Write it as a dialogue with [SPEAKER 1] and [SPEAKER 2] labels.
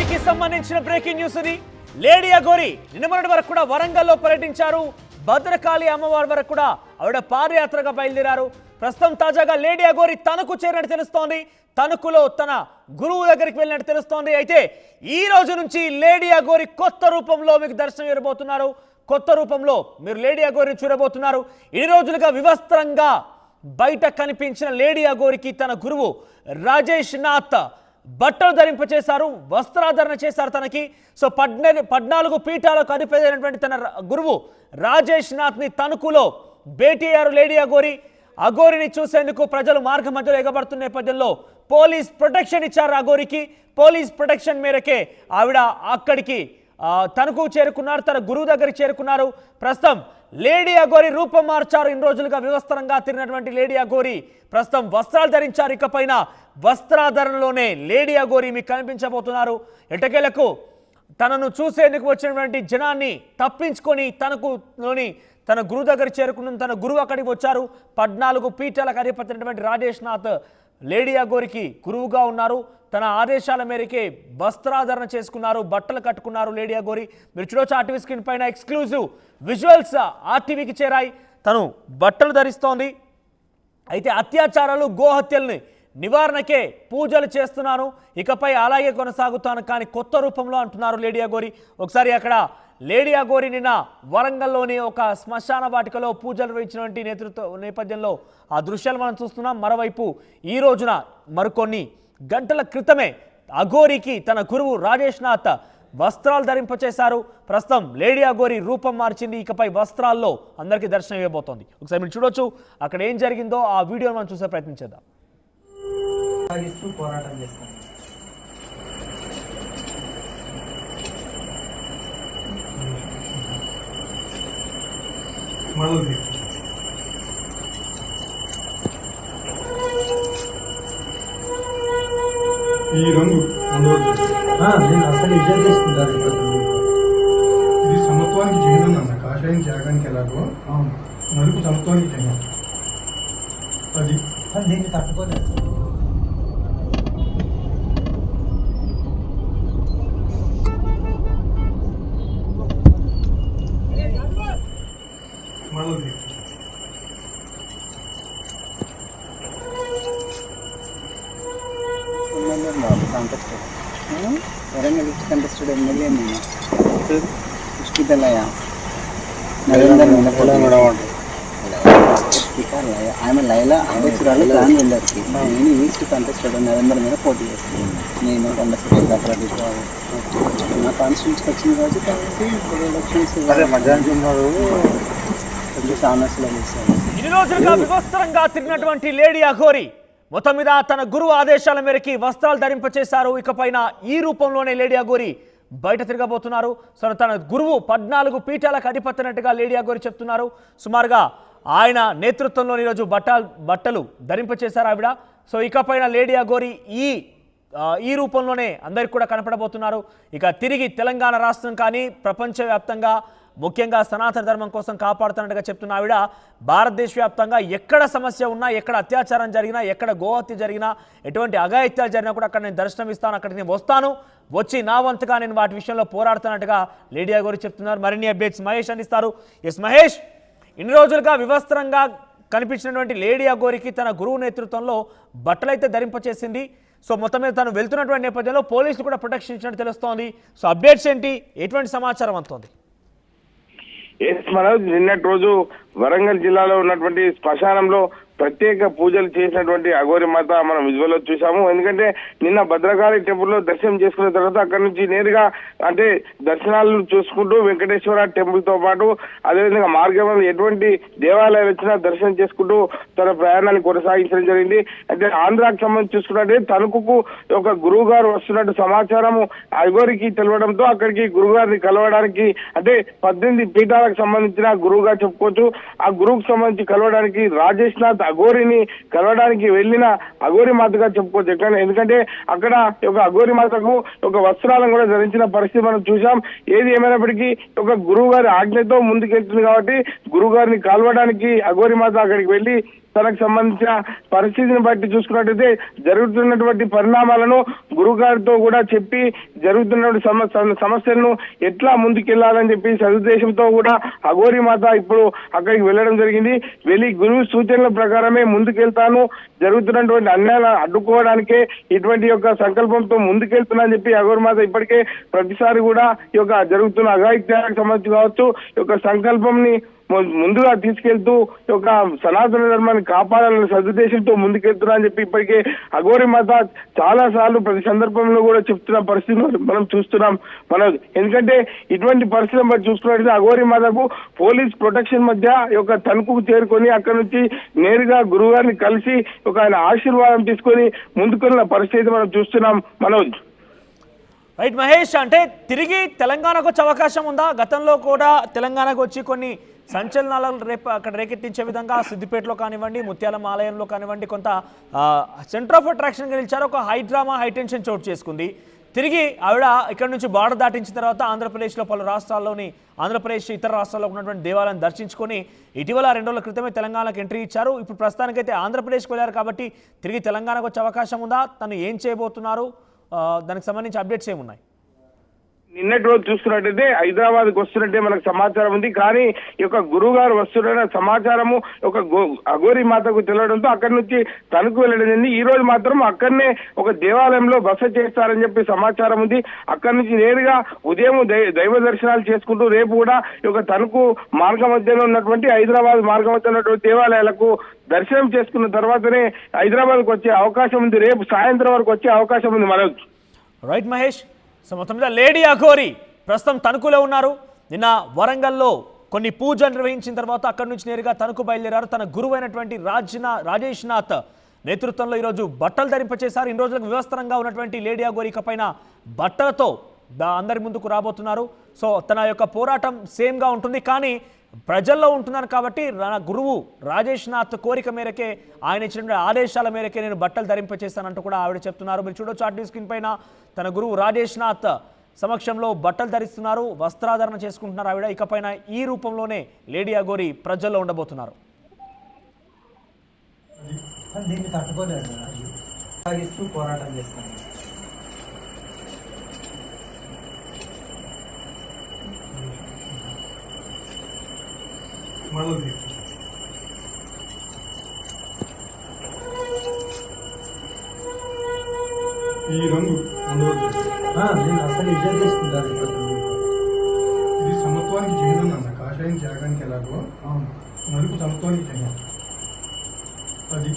[SPEAKER 1] అఘోరికి సంబంధించిన breaking news ని lady Aghori నిన్నమొన్నటి వరకు కూడా వరంగల్లో పర్యటించారు. భద్రకాళి అమ్మవారి వరకు కూడా ఆవిడ పాదయాత్రగా బయలుదేరారు. ప్రస్తుతం తాజాగా లేడీ అఘోరి తనకు చేరినట్టు తెలుస్తోంది. తణుకులో తన గురువు దగ్గరికి వెళ్ళినట్టు తెలుస్తోంది. అయితే ఈ రోజు నుంచి లేడీ అఘోరి కొత్త రూపంలో మీకు దర్శనం ఇవ్వబోతున్నారు. కొత్త రూపంలో మీరు లేడీ అఘోరిని చూడబోతున్నారు. ఇన్ని రోజులుగా వివస్త్రంగా బయట కనిపించిన లేడీ అఘోరికి తన గురువు రాజేష్ నాథ్ బట్టలు ధరింపచేశారు, వస్త్రాధరణ చేశారు తనకి. సో 14 పీఠాలకు అధిపతి తన గురువు రాజేష్ నాథ్ని తణుకులో భేటీ అయ్యారు లేడీ అఘోరి. అఘోరిని చూసేందుకు ప్రజలు మార్గ మధ్యలో ఎగబడుతున్న నేపథ్యంలో పోలీస్ ప్రొటెక్షన్ ఇచ్చారు అఘోరికి. పోలీస్ ప్రొటెక్షన్ మేరకే ఆవిడ అక్కడికి తనకు చేరుకున్నారు, తన గురువు దగ్గరికి చేరుకున్నారు. ప్రస్తుతం లేడీ అఘోరి రూపం మార్చారు. ఇన్ని రోజులుగా వివస్త్రంగా తిరిగినటువంటి లేడీ అఘోరి ప్రస్తుతం వస్త్రాలు ధరించారు. ఇకపైన వస్త్రాధరణలోనే లేడీ అఘోరి మీకు కనిపించబోతున్నారు. ఎటకేలకు తనను చూసేందుకు వచ్చినటువంటి జనాన్ని తప్పించుకొని తన గురువు దగ్గర చేరుకున్న తన గురువు అక్కడికి వచ్చారు. 14 పీఠాలకు అధిపతి రాజేష్ నాథ్ లేడీ అఘోరికి గురువుగా ఉన్నారు. తన ఆదేశాల మేరకే వస్త్రాధరణ చేసుకున్నారు, బట్టలు కట్టుకున్నారు లేడీ అఘోరి. మీరు చూడొచ్చు ఆర్టీవీ స్క్రీన్ పైన ఎక్స్క్లూజివ్ విజువల్స్ ఆర్టీవీకి చేరాయి. తను బట్టలు ధరిస్తోంది. అయితే అత్యాచారాలు, గోహత్యల్ని నివారణకే పూజలు చేస్తున్నాను, ఇకపై అలాగే కొనసాగుతాను కానీ కొత్త రూపంలో అంటున్నారు లేడీ అఘోరి. ఒకసారి అక్కడ లేడీ అఘోరి నిన్న వరంగల్లోని ఒక శ్మశాన వాటికలో పూజలు నిర్వహించినటువంటి నేపథ్యంలో ఆ దృశ్యాలు మనం చూస్తున్నాం. మరోవైపు ఈ రోజున మరికొన్ని గంటల క్రితమే అఘోరికి తన గురువు రాజేష్ నాథ్ వస్త్రాలు ధరింపచేశారు. ప్రస్తుతం లేడీ అఘోరి రూపం మార్చింది. ఇకపై వస్త్రాల్లో అందరికీ దర్శనం ఇవ్వబోతోంది. ఒకసారి మీరు చూడొచ్చు అక్కడ ఏం జరిగిందో ఆ వీడియోని మనం చూసే ప్రయత్నించేద్దాం.
[SPEAKER 2] పోరాటం చేస్తాను.
[SPEAKER 3] ఈ రంగు
[SPEAKER 2] నేను అసలు ఇదే తీసుకుంటాను.
[SPEAKER 3] ఇది సమత్వానికి చిహ్నం అన్న. కాషాయం త్యాగానికి ఎలాగో నలుపు సమత్వానికి చిహ్నం. అది
[SPEAKER 2] దీన్ని తట్టుకోలేదు.
[SPEAKER 3] మళ్ళీ
[SPEAKER 4] వరంగల్ కంటెస్టెడ్ ఎమ్మెల్యే నేను పుష్పితలయ నరేందర్ స్పీకర్ లయ ఆమె లైలా అధ్యక్షురాలు ప్లాన్ వెళ్ళరికి నేను ఈస్ట్ కంటెస్టెడ్ నరేందర్ మీద పోటీ చేస్తాను. నేను కొండశ్రీ ప్రదీప్ నా కాన్స్టిట్యూన్సీకి వచ్చిన రోజు కాబట్టి ఇప్పుడు ఎలక్షన్స్ సానస్లో చేస్తాను.
[SPEAKER 1] ఇన్ని రోజులుగా వివస్త్రంగా తిరిగినటువంటి లేడీ అఘోరి మొత్తం మీద తన గురువు ఆదేశాల మేరకి వస్త్రాలు ధరింపచేశారు. ఇకపైన ఈ రూపంలోనే లేడీ అఘోరి బయట తిరగబోతున్నారు. సో తన గురువు 14 పీఠాలకు అధిపతినట్టుగా లేడీ అఘోరి చెప్తున్నారు. సుమారుగా ఆయన నేతృత్వంలో ఈరోజు బట్టలు ధరింపచేశారు ఆవిడ. సో ఇకపైన లేడీ అఘోరి ఈ రూపంలోనే అందరికి కూడా కనపడబోతున్నారు. ఇక తిరిగి తెలంగాణ రాష్ట్రం కానీ ప్రపంచవ్యాప్తంగా ముఖ్యంగా సనాతన ధర్మం కోసం కాపాడుతున్నట్టుగా చెప్తున్న ఆవిడ భారతదేశ వ్యాప్తంగా ఎక్కడ సమస్య ఉన్నా, ఎక్కడ అత్యాచారం జరిగినా, ఎక్కడ గోహత్య జరిగినా, ఎటువంటి అఘాయిత్యాలు జరిగినా కూడా అక్కడ నేను దర్శనం ఇస్తాను, అక్కడికి నేను వస్తాను, వచ్చి నా వంతుగా నేను వాటి విషయంలో పోరాడుతున్నట్టుగా లేడీ అఘోరి చెప్తున్నారు. మరిన్ని అప్డేట్స్ మహేష్ అందిస్తారు. ఎస్ మహేష్, ఇన్ని రోజులుగా వివస్త్రంగా కనిపించినటువంటి లేడీ అఘోరికి తన గురువు నేతృత్వంలో బట్టలైతే ధరింపచేసింది. సో మొత్తం మీద తను వెళ్తున్నటువంటి నేపథ్యంలో పోలీసులు కూడా ప్రొటెక్షన్ ఇచ్చినట్టు తెలుస్తోంది. సో అప్డేట్స్ ఏంటి, ఎటువంటి సమాచారం అందుతోంది?
[SPEAKER 5] మనోజ్, నిన్నటి రోజు వరంగల్ జిల్లాలో ఉన్నటువంటి శ్మశానంలో ప్రత్యేక పూజలు చేసినటువంటి అఘోరి మాత మనం విజువల్ లో చూసాము. ఎందుకంటే నిన్న భద్రకాళి టెంపుల్ లో దర్శనం చేసుకున్న తర్వాత అక్కడ నుంచి నేరుగా అంటే దర్శనాలు చూసుకుంటూ వెంకటేశ్వర టెంపుల్ తో పాటు అదేవిధంగా మార్గంలో ఎటువంటి దేవాలయాలు వచ్చినా దర్శనం చేసుకుంటూ తన ప్రయాణాన్ని కొనసాగించడం జరిగింది. అంటే ఆంధ్రాకి సంబంధించి చూసుకున్నట్టే తణుకుకు ఒక గురువు గారు వస్తున్నట్టు సమాచారం అఘోరికి తెలవడంతో అక్కడికి గురువు గారిని కలవడానికి అంటే 18 పీఠాలకు సంబంధించిన గురువుగా చెప్పుకోవచ్చు. ఆ గురువుకు సంబంధించి కలవడానికి రాజేష్ నాథ్ అఘోరిని కలవడానికి వెళ్ళిన అఘోరి మాతగా చెప్పుకోవచ్చు. ఎందుకంటే అక్కడ ఒక అఘోరి మాతకు ఒక వస్త్రాలను కూడా ధరించిన పరిస్థితి మనం చూసాం. ఏది ఏమైనప్పటికీ ఒక గురువు గారి ఆజ్ఞతో ముందుకెళ్తుంది కాబట్టి గురువు గారిని కలవడానికి అఘోరి మాత అక్కడికి వెళ్ళి తనకు సంబంధించిన పరిస్థితిని బట్టి చూసుకున్నట్టయితే జరుగుతున్నటువంటి పరిణామాలను గురుగారితో కూడా చెప్పి జరుగుతున్న సమస్యలను ఎట్లా ముందుకెళ్లాలని చెప్పి సదుద్దేశంతో కూడా అఘోరి మాత ఇప్పుడు అక్కడికి వెళ్ళడం జరిగింది. వెళ్ళి గురువు సూచనల ప్రకారమే ముందుకెళ్తాను, జరుగుతున్నటువంటి అన్యాయాలను అడ్డుకోవడానికే ఇటువంటి యొక్క సంకల్పంతో ముందుకెళ్తున్నా అని చెప్పి అఘోరి మాత ఇప్పటికే ప్రతిసారి కూడా ఈ యొక్క జరుగుతున్న అఘాయిత్యాలకు సంబంధించి కావచ్చు ఈ యొక్క సంకల్పంని ముందుగా తీసుకెళ్తూ ఒక సనాతన ధర్మాన్ని కాపాడాలనే సదుద్దేశంతో ముందుకెళ్తున్నా అని చెప్పి ఇప్పటికే అఘోరి మాత చాలా సార్లు ప్రతి సందర్భంలో కూడా చెప్తున్న పరిస్థితులు మనం చూస్తున్నాం. ఎందుకంటే ఇటువంటి పరిస్థితులను బట్టి చూసుకున్నట్లయితే అఘోరి మాతకు పోలీస్ ప్రొటెక్షన్ మధ్య ఒక తణుకుకు చేరుకొని అక్కడి నుంచి నేరుగా గురువు గారిని కలిసి ఒక ఆయన ఆశీర్వాదం తీసుకొని ముందుకెళ్ళిన పరిస్థితి మనం చూస్తున్నాం. మనోజ్.
[SPEAKER 1] రైట్ మహేష్, అంటే తిరిగి తెలంగాణకు వచ్చే అవకాశం ఉందా? గతంలో కూడా తెలంగాణకు వచ్చి కొన్ని సంచలనాలను అక్కడ రేకెత్తించే విధంగా సిద్దిపేటలో కానివ్వండి, ముత్యాలమ్మ ఆలయంలో కానివ్వండి కొంత సెంటర్ ఆఫ్ అట్రాక్షన్గా నిలిచారు. ఒక హై డ్రామా, హై టెన్షన్ చోటు చేసుకుంది. తిరిగి ఆవిడ ఇక్కడ నుంచి బార్డర్ దాటించిన తర్వాత ఆంధ్రప్రదేశ్లో పలు రాష్ట్రాల్లోని ఆంధ్రప్రదేశ్ ఇతర రాష్ట్రాల్లో ఉన్నటువంటి దేవాలయాన్ని దర్శించుకొని ఇటీవల 2 రోజుల క్రితమే తెలంగాణకు ఎంట్రీ ఇచ్చారు. ఇప్పుడు ప్రస్తుతానికైతే ఆంధ్రప్రదేశ్కి వెళ్ళారు కాబట్టి తిరిగి తెలంగాణకు వచ్చే అవకాశం ఉందా? తను ఏం చేయబోతున్నారు? దానికి సంబంధించి అప్డేట్స్ ఏమున్నాయి?
[SPEAKER 5] నిన్నటి రోజు చూసుకున్నట్టయితే హైదరాబాద్కి వస్తున్నట్టే మనకు సమాచారం ఉంది. కానీ ఈ యొక్క గురువు గారు వస్తున్న సమాచారము ఒక అఘోరి మాతకు తెలియడంతో అక్కడి నుంచి తణుకు వెళ్ళడం. ఈ రోజు మాత్రం అక్కడనే ఒక దేవాలయంలో బస చేస్తారని చెప్పి సమాచారం ఉంది. అక్కడి నుంచి నేరుగా ఉదయం దైవ దర్శనాలు చేసుకుంటూ రేపు కూడా ఈ యొక్క తణుకు మార్గ మధ్యలో ఉన్నటువంటి హైదరాబాద్ మార్గ మధ్యలో ఉన్నటువంటి దేవాలయాలకు దర్శనం చేసుకున్న తర్వాతనే హైదరాబాద్కు వచ్చే అవకాశం ఉంది. రేపు సాయంత్రం వరకు వచ్చే అవకాశం ఉంది. మనోజ్.
[SPEAKER 1] రైట్ మహేష్, సో మొత్తం మీద లేడీ అఘోరి ప్రస్తుతం తణుకులో ఉన్నారు. నిన్న వరంగల్లో కొన్ని పూజలు నిర్వహించిన తర్వాత అక్కడి నుంచి నేరుగా తణుకు బయలుదేరారు. తన గురువు అయినటువంటి రాజేష్ నాథ్ నేతృత్వంలో ఈరోజు బట్టలు ధరింపచేశారు. ఇన్ని రోజులకు వివస్త్రంగా ఉన్నటువంటి లేడీ అఘోరి ఇకపైన బట్టలతో అందరి ముందుకు రాబోతున్నారు. సో తన యొక్క పోరాటం సేమ్గా ఉంటుంది, కానీ ప్రజల్లో ఉంటున్నాను కాబట్టి నా గురువు రాజేష్ నాథ్ కోరిక మేరకే, ఆయన ఇచ్చిన ఆదేశాల మేరకే నేను బట్టలు ధరింపచేస్తానంటూ కూడా ఆవిడ చెప్తున్నారు. మీరు చూడొచ్చు ఆర్టీ స్క్రీన్ పైన తన గురువు రాజేష్ నాథ్ సమక్షంలో బట్టలు ధరిస్తున్నారు, వస్త్రాధరణ చేసుకుంటున్నారు ఆవిడ. ఇకపైన ఈ రూపంలోనే లేడీ అఘోరి ప్రజల్లో ఉండబోతున్నారు.
[SPEAKER 2] దీన్ని తట్టుకోలేదు, సాగిస్తూ పోరాటం చేస్తాను.
[SPEAKER 3] ఈ రంగు
[SPEAKER 2] నేను అసలు ఇజ్జత్ తీసుకుంటాను.
[SPEAKER 3] ఇది సమత్వానికి చిహ్నం అన్న. కాషాయం త్యాగానికి ఎలాగో నలుపు సమత్వానికి చిహ్నం. అది